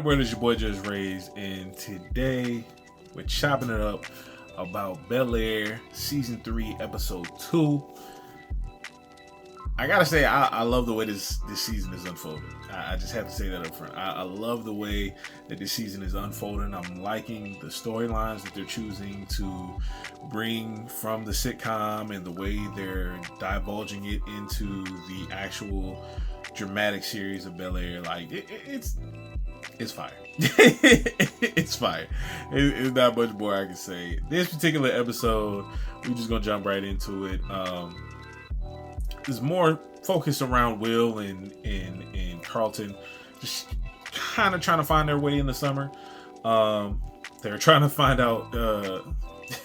What is your boy JusRzd, and today we're chopping it up about Bel-Air season 3 episode 2. I gotta say, I love the way this season is unfolding. I just have to say that up front. I love the way that this season is unfolding. I'm liking the storylines that they're choosing to bring from the sitcom and the way they're divulging it into the actual dramatic series of Bel-Air. Like it's fire. It's fire. It's not much more I can say. This particular episode, we're just gonna jump right into it. Is more focused around Will and Carlton, just kind of trying to find their way in the summer. They're trying to find out.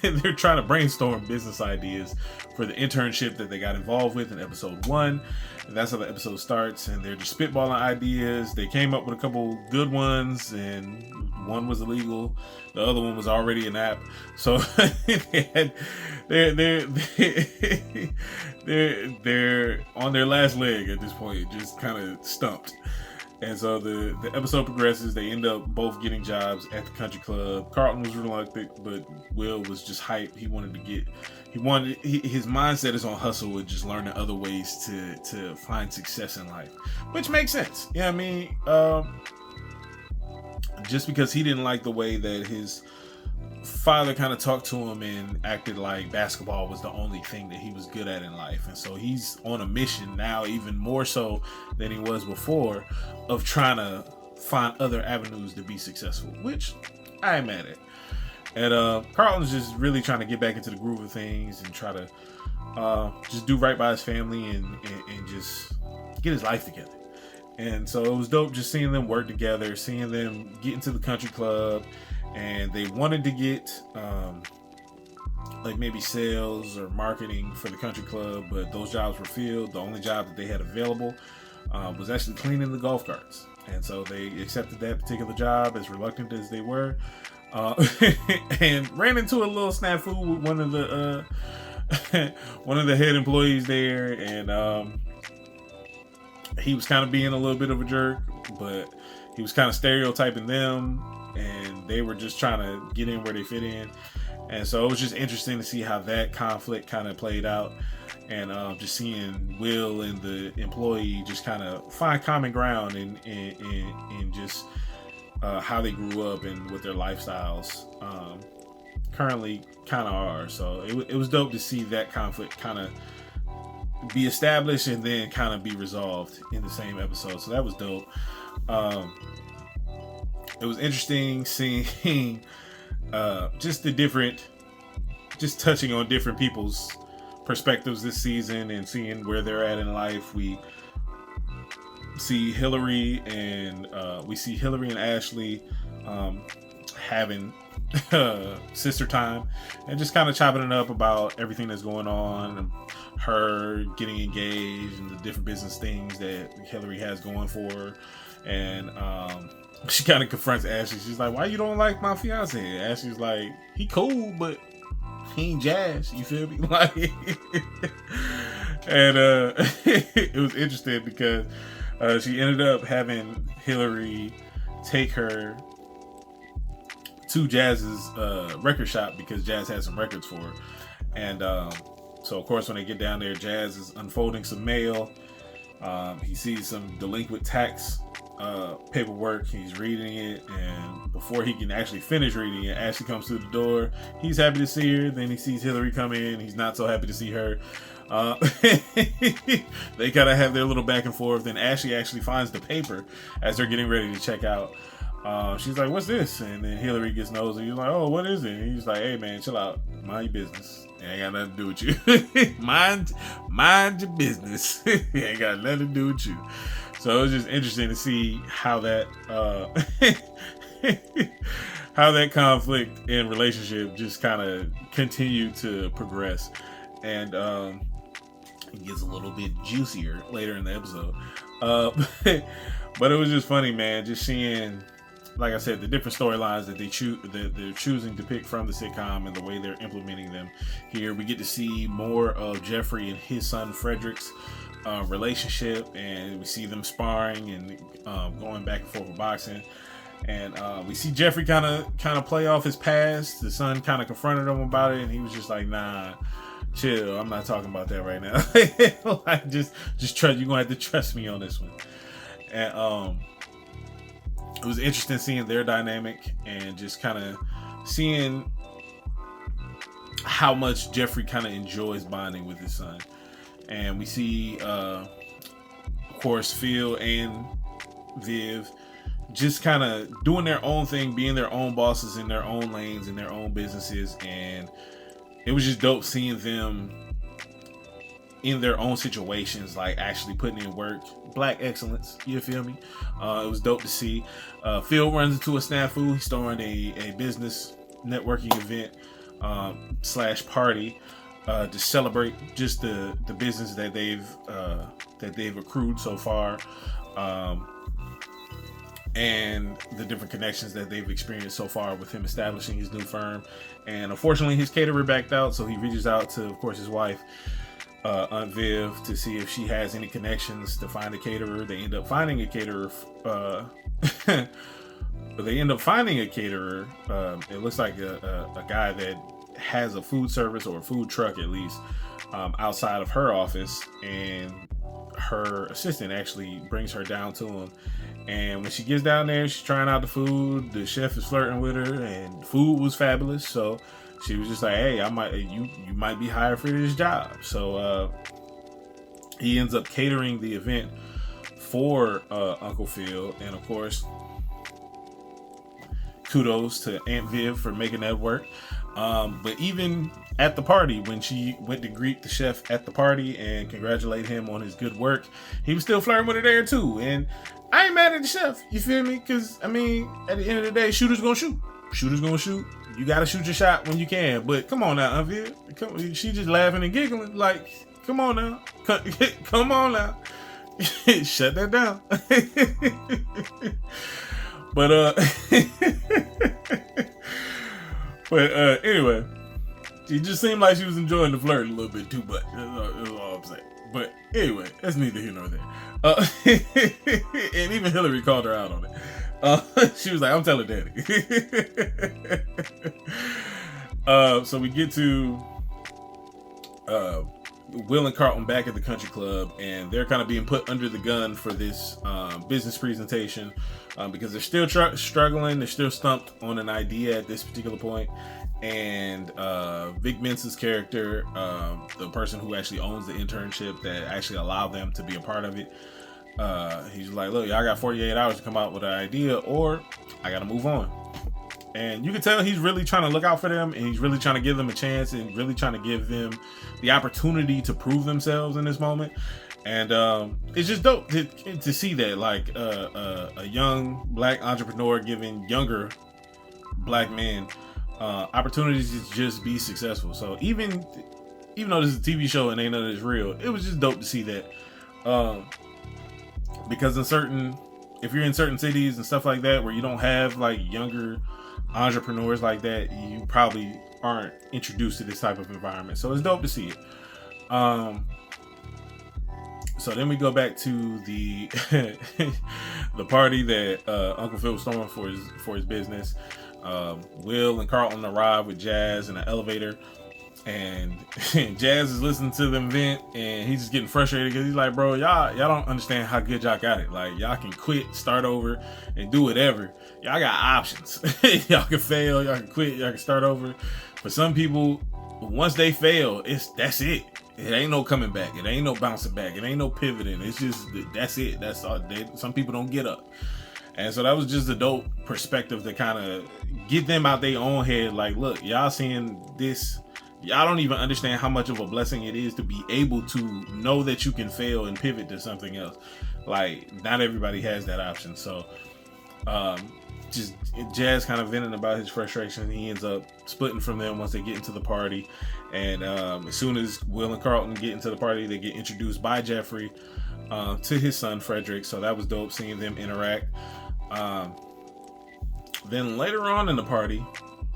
They're trying to brainstorm business ideas for the internship that they got involved with in episode 1. And that's how the episode starts. And they're just spitballing ideas. They came up with a couple good ones, and one was illegal. The other one was already an app. So they're on their last leg at this point, just kind of stumped. And so the episode progresses. They end up both getting jobs at the country club. Carlton was reluctant, but Will was just hyped. His mindset is on hustle and just learning other ways to find success in life, which makes sense. Yeah, I mean, just because he didn't like the way that his father kind of talked to him and acted like basketball was the only thing that he was good at in life. And so he's on a mission now, even more so than he was before, of trying to find other avenues to be successful, which I ain't mad at. And Carlton's just really trying to get back into the groove of things and try to just do right by his family and just get his life together. And so it was dope just seeing them work together, seeing them get into the country club. And they wanted to get like maybe sales or marketing for the country club, but those jobs were filled. The only job that they had available was actually cleaning the golf carts. And so they accepted that particular job, as reluctant as they were, and ran into a little snafu with one of the head employees there. And he was kind of being a little bit of a jerk, but he was kind of stereotyping them, and they were just trying to get in where they fit in. And so it was just interesting to see how that conflict kind of played out, and just seeing Will and the employee just kind of find common ground in just how they grew up and what their lifestyles currently kind of are. So it was dope to see that conflict kind of be established and then kind of be resolved in the same episode. So that was dope. It was interesting seeing just touching on different people's perspectives this season and seeing where they're at in life. We see Hillary and Ashley having sister time and just kind of chopping it up about everything that's going on, and her getting engaged and the different business things that Hillary has going for her. And she kind of confronts Ashley. She's like, "Why you don't like my fiance?" Ashley's like, "He cool, but he ain't jazz." You feel me? Like, and it was interesting because she ended up having Hillary take her to Jazz's record shop because Jazz had some records for her. And so of course when they get down there, Jazz is unfolding some mail. He sees some delinquent tax paperwork. He's reading it, and before he can actually finish reading it, Ashley comes through the door. He's happy to see her. Then he sees Hillary come in. He's not so happy to see her. They kind of have their little back and forth. Then Ashley actually finds the paper as they're getting ready to check out. She's like, "What's this?" And then Hillary gets nosy. He's like, "Oh, what is it?" And he's like, "Hey man, chill out. Mind your business. It ain't got nothing to do with you. mind your business. It ain't got nothing to do with you." So it was just interesting to see how that how that conflict and relationship just kind of continued to progress, and it gets a little bit juicier later in the episode. But it was just funny, man, just seeing, like I said, the different storylines that they're choosing to pick from the sitcom and the way they're implementing them here. We get to see more of Jeffrey and his son Frederick's relationship, and we see them sparring and going back and forth with boxing. And we see Jeffrey kind of play off his past. The son kind of confronted him about it, and he was just like, "Nah, chill. I'm not talking about that right now. Like, just trust. You're gonna have to trust me on this one." And it was interesting seeing their dynamic and just kind of seeing how much Jeffrey kind of enjoys bonding with his son. And we see, of course, Phil and Viv just kind of doing their own thing, being their own bosses in their own lanes, in their own businesses. And it was just dope seeing them in their own situations, like actually putting in work. Black excellence, you feel me? It was dope to see. Phil runs into a snafu. He's throwing a business networking event / party to celebrate just the business that they've accrued so far, and the different connections that they've experienced so far with him establishing his new firm. And unfortunately, his caterer backed out, so he reaches out to, of course, his wife, Aunt Viv, to see if she has any connections to find a caterer. They end up finding a caterer. But they end up finding a caterer. It looks like a guy that has a food service, or a food truck at least, outside of her office, and her assistant actually brings her down to him. And when she gets down there, she's trying out the food. The chef is flirting with her, and the food was fabulous. So she was just like, "Hey, you might be hired for this job." So he ends up catering the event for Uncle Phil, and of course, kudos to Aunt Viv for making that work. But even at the party, when she went to greet the chef at the party and congratulate him on his good work, he was still flirting with her there too. And I ain't mad at the chef, you feel me? Because, I mean, at the end of the day, shooters gonna shoot. Shooters gonna shoot. You gotta shoot your shot when you can. But come on now, Aunt Viv. She just laughing and giggling. Like, come on now. Come on now. Shut that down. But anyway, it just seemed like she was enjoying the flirt a little bit too much. That's all I'm saying. But anyway, that's neither here nor there. And even Hillary called her out on it. She was like, "I'm telling Daddy." So we get to Will and Carlton back at the country club, and they're kind of being put under the gun for this business presentation because they're still struggling. They're still stumped on an idea at this particular point. And Vic Mensa's character, the person who actually owns the internship that actually allowed them to be a part of it, he's like, "Look, y'all got 48 hours to come out with an idea, or I gotta move on." And you can tell he's really trying to look out for them, and he's really trying to give them a chance, and really trying to give them the opportunity to prove themselves in this moment. And it's just dope to see that, like, a young black entrepreneur giving younger black men opportunities to just be successful. So even though this is a TV show and ain't none of this real, it was just dope to see that. Because if you're in certain cities and stuff like that where you don't have like younger entrepreneurs like that, you probably aren't introduced to this type of environment. So it's dope to see it. So then we go back to the the party that Uncle Phil was throwing for his business. Will and Carlton arrive with Jazz in an elevator, and Jazz is listening to them vent, and he's just getting frustrated because he's like, "Bro, y'all don't understand how good y'all got it. Like, y'all can quit, start over, and do whatever. Y'all got options. Y'all can fail, y'all can quit, y'all can start over. For some people, once they fail, that's it. It ain't no coming back. It ain't no bouncing back. It ain't no pivoting. It's just, that's it. That's all. Some people don't get up." And so that was just a dope perspective to kind of get them out their own head. Like, look, y'all seeing this, y'all don't even understand how much of a blessing it is to be able to know that you can fail and pivot to something else. Like, not everybody has that option. So just Jazz kind of venting about his frustration. He ends up splitting from them once they get into the party. And as soon as Will and Carlton get into the party, they get introduced by Jeffrey to his son Frederick. So that was dope seeing them interact. Then later on in the party,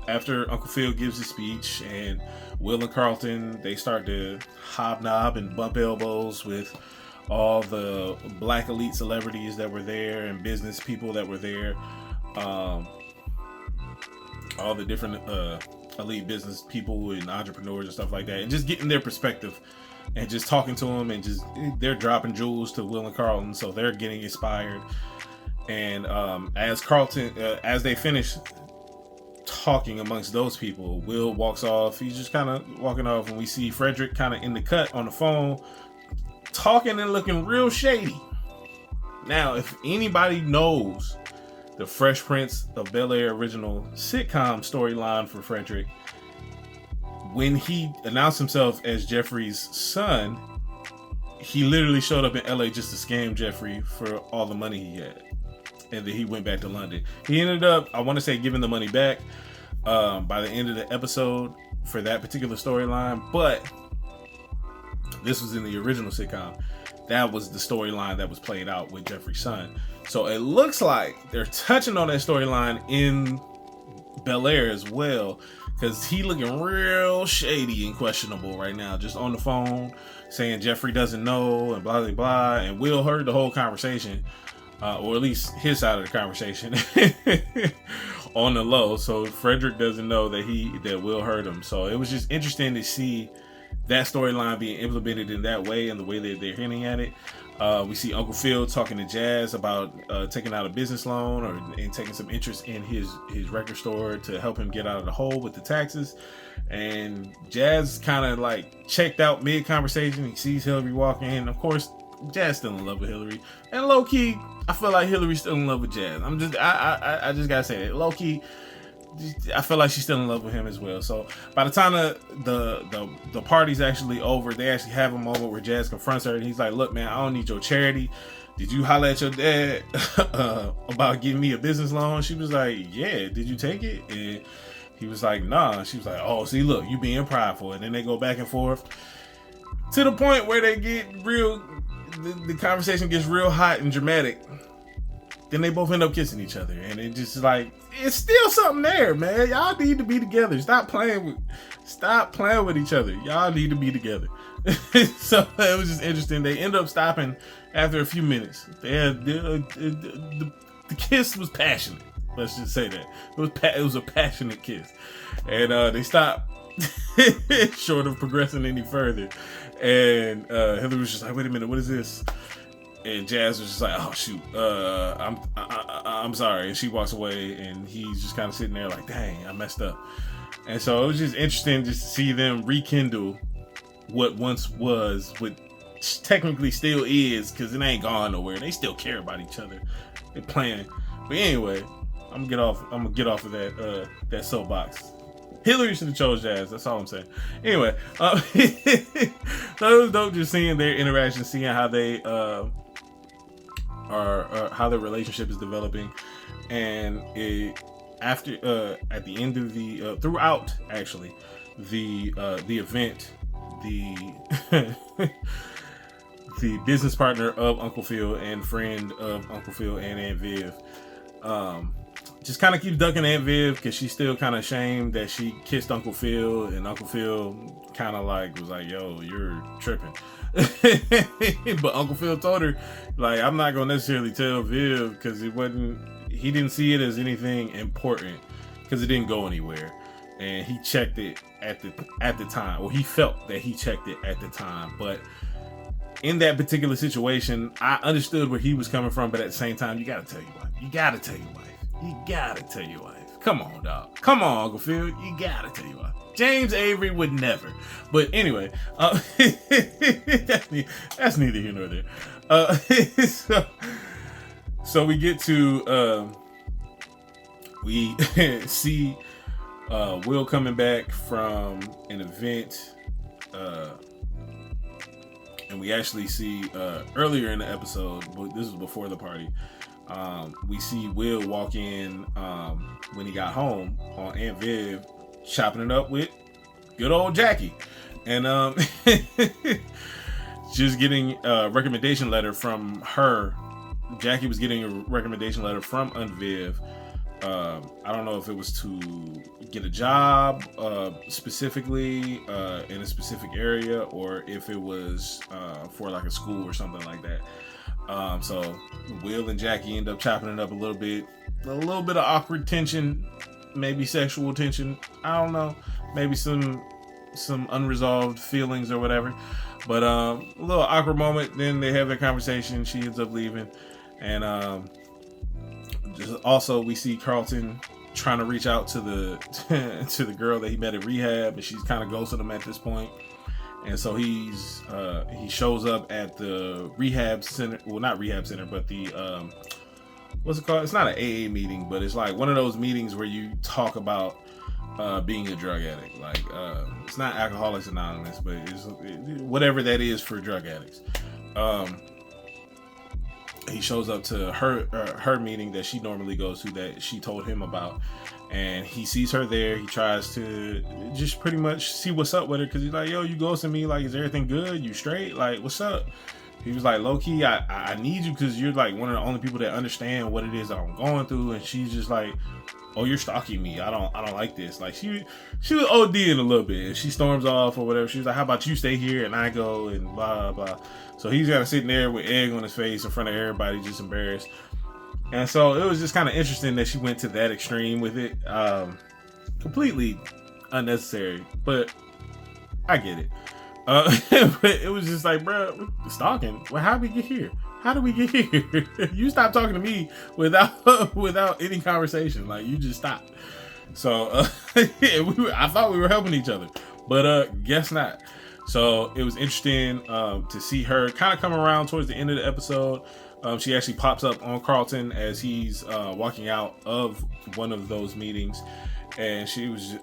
after Uncle Phil gives his speech and Will and Carlton, they start to hobnob and bump elbows with all the black elite celebrities that were there and business people that were there. all the different elite business people and entrepreneurs and stuff like that, and just getting their perspective and just talking to them, and just they're dropping jewels to Will and Carlton, so they're getting inspired. And as Carlton, as they finish talking amongst those people, Will walks off. He's just kind of walking off, and we see Frederick kind of in the cut on the phone, talking and looking real shady. Now, if anybody knows the Fresh Prince of Bel-Air original sitcom storyline for Frederick, when he announced himself as Jeffrey's son, he literally showed up in LA just to scam Jeffrey for all the money he had. And then he went back to London. He ended up, I want to say, giving the money back by the end of the episode for that particular storyline. But this was in the original sitcom. That was the storyline that was played out with Jeffrey's son. So it looks like they're touching on that storyline in Bel-Air as well, because he looking real shady and questionable right now, just on the phone saying Jeffrey doesn't know and blah blah blah. And Will heard the whole conversation, or at least his side of the conversation on the low. So Frederick doesn't know that Will heard him. So it was just interesting to see that storyline being implemented in that way, and the way that they're hinting at it. We see Uncle Phil talking to Jazz about taking out a business loan and taking some interest in his record store to help him get out of the hole with the taxes. And Jazz kind of like checked out mid conversation. He sees Hillary walking in. Of course, Jazz still in love with Hillary, and low key, I feel like Hillary's still in love with Jazz. I just gotta say that low key, I feel like she's still in love with him as well. So by the time the party's actually over, they actually have a moment where Jazz confronts her, and he's like, "Look, man, I don't need your charity. Did you holler at your dad about giving me a business loan?" She was like, "Yeah, did you take it?" And he was like, "Nah." She was like, "Oh, see, look, you being prideful." And then they go back and forth to the point where they get real. The conversation gets real hot and dramatic. Then they both end up kissing each other, and it just like, it's still something there, man. Y'all need to be together. Stop playing with each other. Y'all need to be together. So it was just interesting. They end up stopping after a few minutes. They had the kiss was passionate. Let's just say that it was a passionate kiss, and they stopped short of progressing any further. And Hillary was just like, "Wait a minute, what is this?" And Jazz was just like, "Oh shoot, I'm sorry." And she walks away, and he's just kind of sitting there like, "Dang, I messed up." And so it was just interesting just to see them rekindle what once was, what technically still is, because it ain't gone nowhere. They still care about each other. They're playing. But anyway, I'm gonna get off of that soapbox. Hillary should have chose Jazz. That's all I'm saying. Anyway, so it was dope just seeing their interaction, seeing how they how their relationship is developing, and at the end of the throughout actually the event, the the business partner of Uncle Phil and friend of Uncle Phil and Aunt Viv just kind of keeps ducking Aunt Viv, because she's still kind of ashamed that she kissed Uncle Phil, and Uncle Phil kind of like was like, "Yo, you're tripping." But Uncle Phil told her, like, "I'm not gonna necessarily tell Viv, because he didn't see it as anything important, because it didn't go anywhere, and he checked it at the time, or he felt that he checked it at the time." But in that particular situation, I understood where he was coming from, but at the same time, you gotta tell your wife. You gotta tell your wife. You gotta tell your wife. Come on, dog. Come on, Uncle Phil. You gotta tell your wife. James Avery would never. But anyway, that's neither here nor there. So we get to we see Will coming back from an event, and we actually see earlier in the episode, but this was before the party. We see Will walk in when he got home on Aunt Viv, chopping it up with good old Jackie, and just getting a recommendation letter from her. Jackie was getting a recommendation letter from Aunt Viv. I don't know if it was to get a job specifically in a specific area, or if it was for like a school or something like that. So Will and Jackie end up chopping it up a little bit. a little bit of awkward tension, maybe sexual tension. I don't know. Maybe some unresolved feelings or whatever. But a little awkward moment. Then they have their conversation. She ends up leaving, and just also we see Carlton trying to reach out to the to the girl that he met at rehab, and she's kind of ghosting him at this point. And so he shows up at the rehab center. Well, not rehab center, but the what's it called? It's not an AA meeting, but it's like one of those meetings where you talk about being a drug addict. Like it's not Alcoholics Anonymous, but it's whatever that is for drug addicts. He shows up to her meeting that she normally goes to, that she told him about, and he sees her there. He tries to just pretty much see what's up with her, because he's like, yo, you ghosting me, like, is everything good? You straight? Like, what's up? He was like, low key, I need you, because you're like one of the only people that understand what it is that I'm going through. And she's just like, oh, you're stalking me. I don't like this. Like she was ODing a little bit, and she storms off or whatever. She was like, how about you stay here and I go, and blah blah. So he's kind of sitting there with egg on his face in front of everybody, just embarrassed. And so it was just kind of interesting that she went to that extreme with it. Completely unnecessary, but I get it. But it was just like, bro, stalking. Well, how did we get here? How did we get here? You stopped talking to me without any conversation. Like, you just stopped. So I thought we were helping each other, but guess not. So it was interesting to see her kind of come around towards the end of the episode. She actually pops up on Carlton as he's walking out of one of those meetings. And she was,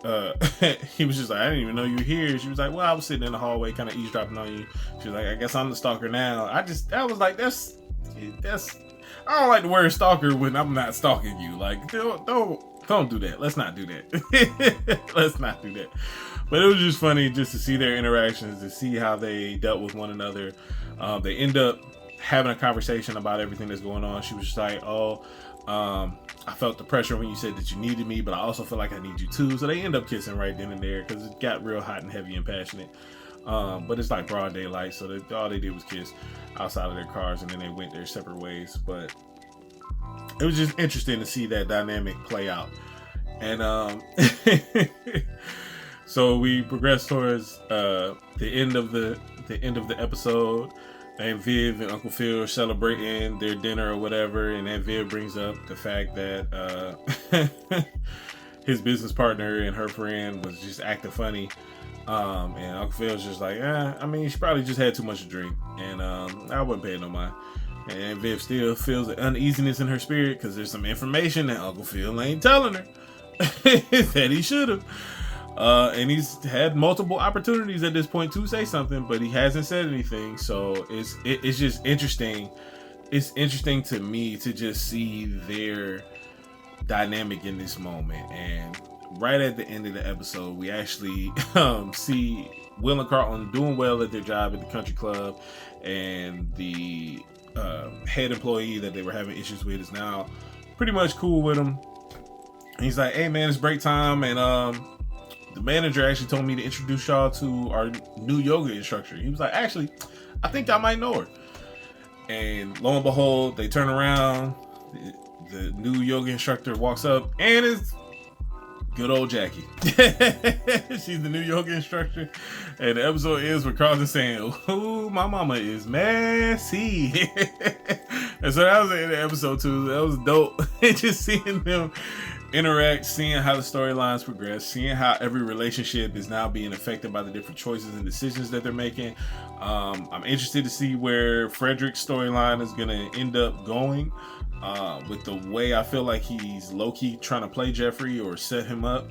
he was just like, I didn't even know you were here. She was like, well, I was sitting in the hallway kind of eavesdropping on you. She was like, I guess I'm the stalker now. I was like, that's, I don't like the word stalker when I'm not stalking you. Like, don't do that. Let's not do that. Let's not do that. But it was just funny just to see their interactions, to see how they dealt with one another. They end up having a conversation about everything that's going on. She was just like, I felt the pressure when you said that you needed me, but I also feel like I need you too. So they end up kissing right then and there, because it got real hot and heavy and passionate. But it's like broad daylight, so all they did was kiss outside of their cars, and then they went their separate ways. But it was just interesting to see that dynamic play out. And so we progress towards the end of the episode. And Viv and Uncle Phil are celebrating their dinner or whatever, and then Viv brings up the fact that his business partner and her friend was just acting funny, and Uncle Phil's just like, I mean, she probably just had too much to drink, and I wasn't paying no mind. And Viv still feels the uneasiness in her spirit, because there's some information that Uncle Phil ain't telling her that he should have. And he's had multiple opportunities at this point to say something, but he hasn't said anything. So it's just interesting. It's interesting to me to just see their dynamic in this moment. And right at the end of the episode, we actually see Will and Carlton doing well at their job at the country club, and the head employee that they were having issues with is now pretty much cool with him. And he's like, hey man, it's break time, and the manager actually told me to introduce y'all to our new yoga instructor. He was like, actually, I think I might know her. And lo and behold, they turn around. The new yoga instructor walks up, and it's good old Jackie. She's the new yoga instructor. And the episode ends with Carlton saying, oh, my mama is messy. And so that was the end of episode 2. That was dope. Just seeing them interact, seeing how the storylines progress, seeing how every relationship is now being affected by the different choices and decisions that they're making. I'm interested to see where Frederick's storyline is going to end up going, with the way I feel like he's low-key trying to play Jeffrey or set him up.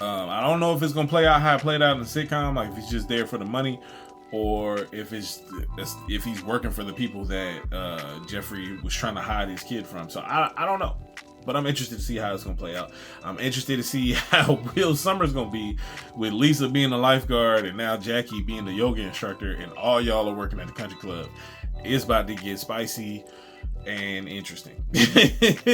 I don't know if it's going to play out how it played out in the sitcom, like if he's just there for the money, or if he's working for the people that Jeffrey was trying to hide his kid from. So I don't know. But I'm interested to see how it's going to play out. I'm interested to see how Will Summer's going to be, with Lisa being the lifeguard and now Jackie being the yoga instructor, and all y'all are working at the country club. It's about to get spicy and interesting.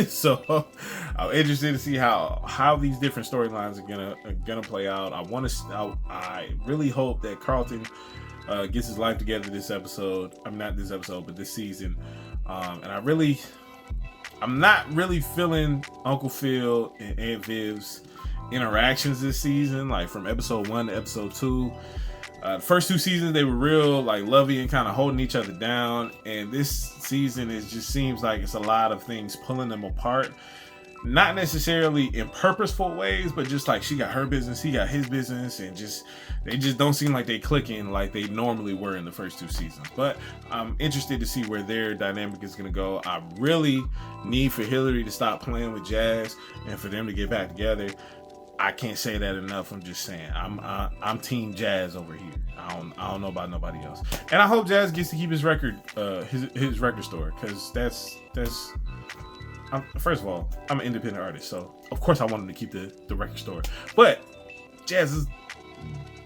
So I'm interested to see how these different storylines are gonna play out. I really hope that Carlton gets his life together this episode. I'm not this episode, but this season. And I'm not really feeling Uncle Phil and Aunt Viv's interactions this season, like from episode 1 to episode 2. The first 2 seasons they were real like lovey and kind of holding each other down, and this season it just seems like it's a lot of things pulling them apart. Not necessarily in purposeful ways, but just like she got her business, he got his business, and they just don't seem like they clicking like they normally were in the first 2 seasons. But I'm interested to see where their dynamic is gonna go. I really need for Hillary to stop playing with Jazz and for them to get back together. I can't say that enough. I'm just saying I'm team Jazz over here. I don't know about nobody else, and I hope Jazz gets to keep his record his record store, because that's first of all, I'm an independent artist, so of course I want him to keep the record store. But Jazz is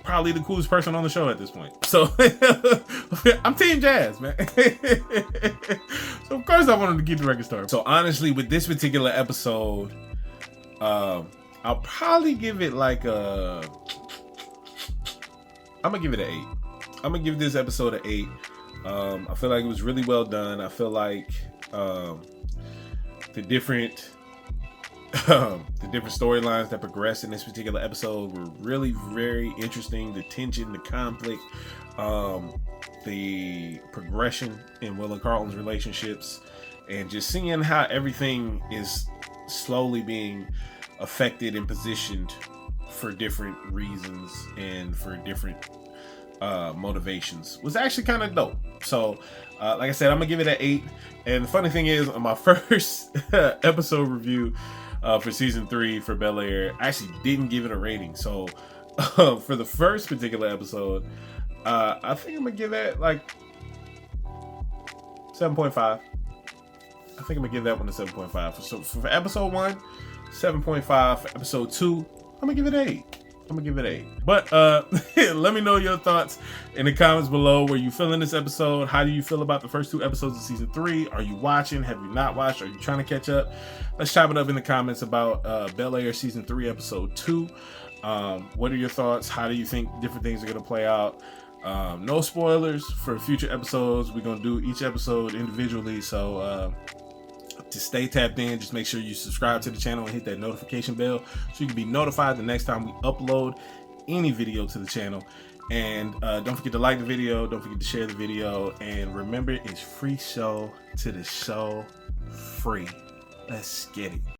probably the coolest person on the show at this point, so I'm team Jazz, man. So of course I want him to keep the record store. So honestly, with this particular episode, I'll probably give it like I'm gonna give it an 8. I'm gonna give this episode an 8. I feel like it was really well done. I feel like the different storylines that progressed in this particular episode were really very interesting. The tension, the conflict, the progression in Will and Carlton's relationships, and just seeing how everything is slowly being affected and positioned for different reasons and for different motivations was actually kind of dope. So like I said, I'm gonna give it an 8. And the funny thing is, on my first episode review for season 3 for Bel-Air, I actually didn't give it a rating. So for the first particular episode, I think I'm gonna give that like 7.5. I think I'm gonna give that one a 7.5. So for episode 1, 7.5. For episode 2, I'm gonna give it 8. I'm gonna give it 8. But let me know your thoughts in the comments below. Were you feeling this episode? How do you feel about the first 2 episodes of season 3? Are you watching? Have you not watched? Are you trying to catch up? Let's chop it up in the comments about Bel-Air season 3 episode 2. What are your thoughts? How do you think different things are gonna play out? No spoilers for future episodes. We're gonna do each episode individually, so to stay tapped in, just make sure you subscribe to the channel and hit that notification bell so you can be notified the next time we upload any video to the channel. And don't forget to like the video, don't forget to share the video, and remember, it's free show to the show free. Let's get it.